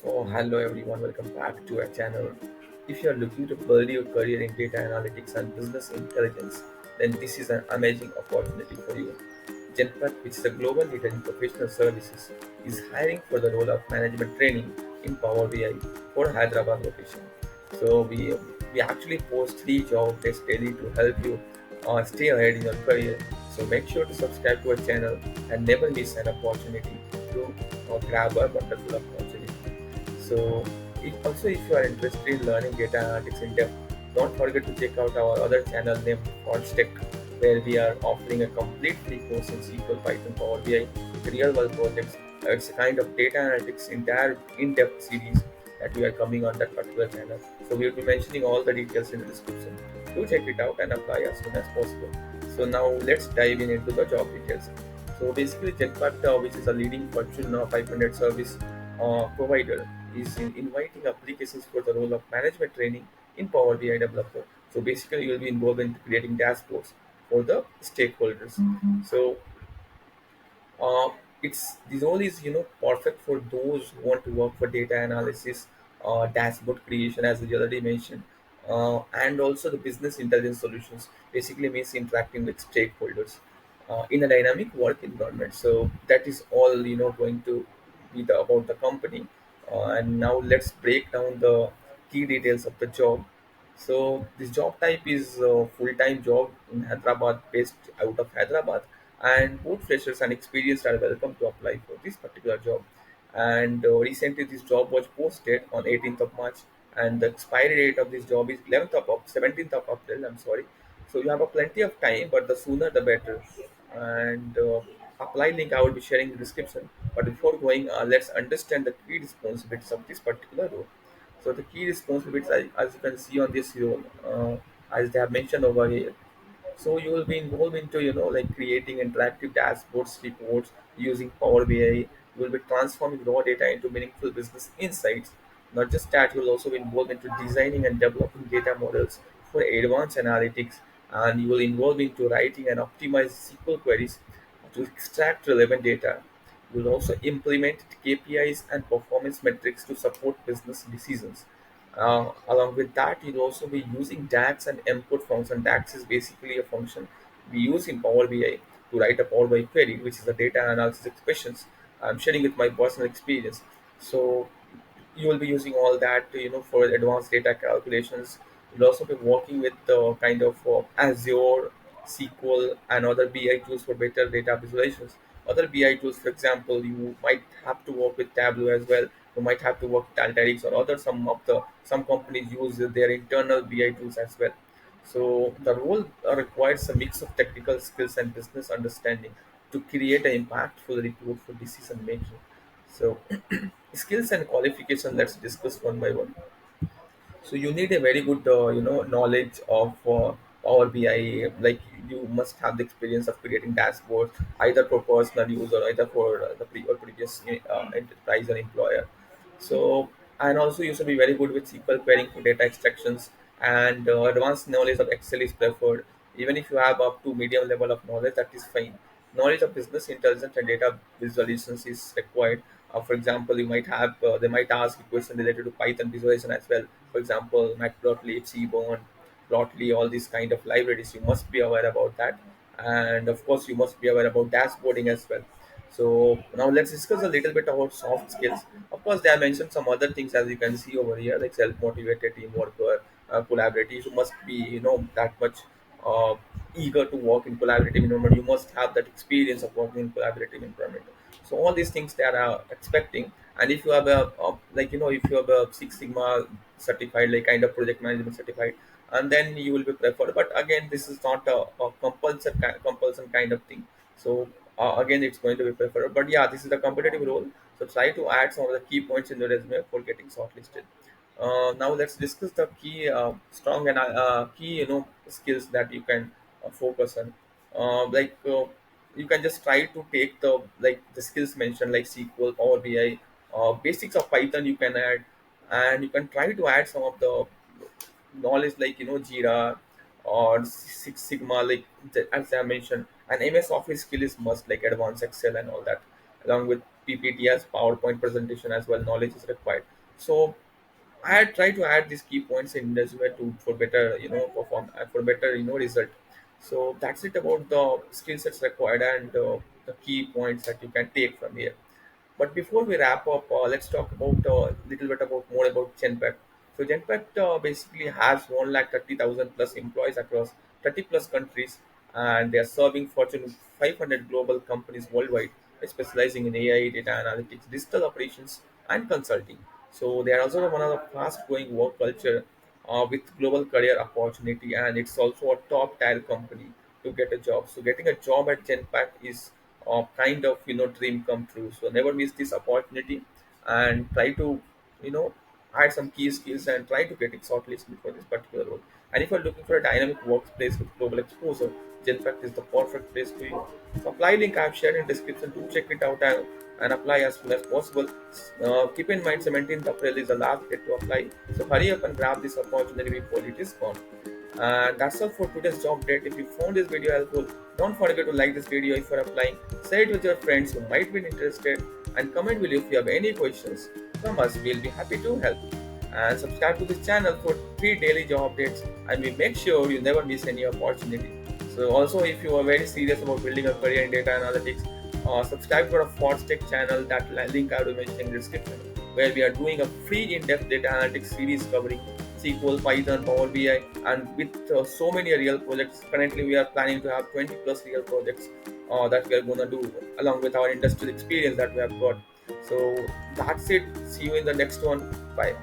Hello everyone, welcome back to our channel. If you are looking to build your career in data analytics and business intelligence, then this is an amazing opportunity for you. Genpact, which is a global leader in professional services, is hiring for the role of management training in Power BI for Hyderabad location. So we actually post three job tests daily to help you stay ahead in your career. So make sure to subscribe to our channel and never miss an opportunity to grab a wonderful opportunity. So, if you are interested in learning data analytics in depth, don't forget to check out our other channel named Tech, where we are offering a complete free course in SQL, Python, Power BI, with real world projects. It's a kind of data analytics entire in-depth series that we are coming on that particular channel. So we will be mentioning all the details in the description. Do check it out and apply as soon as possible. So now let's dive in into the job details. So basically, Genpact, which is a leading Fortune 500 service provider, is inviting applications for the role of management training in Power BI developer. So basically, you'll be involved in creating dashboards for the stakeholders. So uh, it's this role is perfect for those who want to work for data analysis, dashboard creation, as we already mentioned, and also the business intelligence solutions. Basically, means interacting with stakeholders in a dynamic work environment. So that is all going to be about the company. And now let's break down the key details of the job. So this job type is a full-time job in Hyderabad, based out of Hyderabad, and both freshers and experienced are welcome to apply for this particular job. And recently, this job was posted on 18th of March, and the expiry date of this job is 17th of April. I'm sorry. So you have a plenty of time, but the sooner the better. And apply link I will be sharing in the description. But before going, let's understand the key responsibilities of this particular role. So the key responsibilities, as you can see on this role, as they have mentioned over here, so you will be involved into like creating interactive dashboards, reports using Power BI. You will be transforming raw data into meaningful business insights. Not just that, you will also be involved into designing and developing data models for advanced analytics, and you will involve into writing and optimize SQL queries to extract relevant data. You will also implement KPIs and performance metrics to support business decisions. Along with that, you'll also be using DAX and input function. DAX is basically a function we use in Power BI to write a Power BI query, which is the data analysis expressions. I'm sharing with my personal experience. So you will be using all that for advanced data calculations. You'll also be working with the kind of Azure, SQL, and other BI tools for better data visualizations. Other BI tools, for example, you might have to work with Tableau as well. You might have to work with Alteryx or other some companies use their internal BI tools as well. So the role requires a mix of technical skills and business understanding to create an impactful report for decision making. So skills and qualification, let's discuss one by one. So you need a very good knowledge of Power BI. Like you must have the experience of creating dashboards either for personal use or either for or previous enterprise or employer. So, and also you should be very good with SQL querying for data extractions, and advanced knowledge of Excel is preferred. Even if you have up to medium level of knowledge, that is fine. Knowledge of business intelligence and data visualizations is required. For example, they might ask a question related to Python visualization as well. For example, Matplotlib, Seaborn, Plotly, all these kind of libraries. You must be aware about that, and of course, you must be aware about dashboarding as well. So now let's discuss a little bit about soft skills. Of course, they have mentioned some other things as you can see over here, like self-motivated, teamwork, collaborative. You must be, that much uh, eager to work in collaborative environment. You must have that experience of working in collaborative environment. So all these things they are expecting. And if you have if you have a Six Sigma certified, like kind of project management certified, and then you will be preferred. But again, this is not a compulsion kind of thing. So again, it's going to be preferred. But yeah, this is a competitive role. So try to add some of the key points in the resume for getting shortlisted. Now let's discuss the key strong and key skills that you can focus on. You can just try to take the skills mentioned like SQL, Power BI, basics of Python you can add, and you can try to add some of the knowledge like Jira or Six Sigma, like as I mentioned. An MS Office skill is must, like advanced Excel and all that, along with PPT as PowerPoint presentation as well. Knowledge is required. So I had tried to add these key points in resume to for better perform for better result. So that's it about the skill sets required and the key points that you can take from here. But before we wrap up, let's talk about a little bit about more about Genpact. So Genpact basically has 1,30,000 plus employees across 30 plus countries, and they are serving Fortune 500 global companies worldwide, specializing in AI, data analytics, digital operations, and consulting. So they are also one of the fast-growing work culture with global career opportunity, and it's also a top tier company to get a job. So getting a job at Genpact is kind of dream come true. So never miss this opportunity and try to you know add some key skills and try to get it shortlisted for this particular role. And if you're looking for a dynamic workplace with global exposure, Genpact is the perfect place for you. So apply link I've shared in description to check it out and apply as soon as possible. Keep in mind 17th April is the last date to apply. So hurry up and grab this opportunity before it is gone. And that's all for today's job date. If you found this video helpful, don't forget to like this video if you're applying, share it with your friends who might be interested, and comment below if you have any questions from us. We'll be happy to help. And subscribe to this channel for free daily job updates, and we make sure you never miss any opportunity. So also, if you are very serious about building a career in data analytics, subscribe to our Tech channel. That link I will mention in the description, where we are doing a free in-depth data analytics series covering SQL, Python, Power BI, and with so many real projects. Currently, we are planning to have 20 plus real projects that we are going to do along with our industrial experience that we have got. So that's it. See you in the next one. Bye.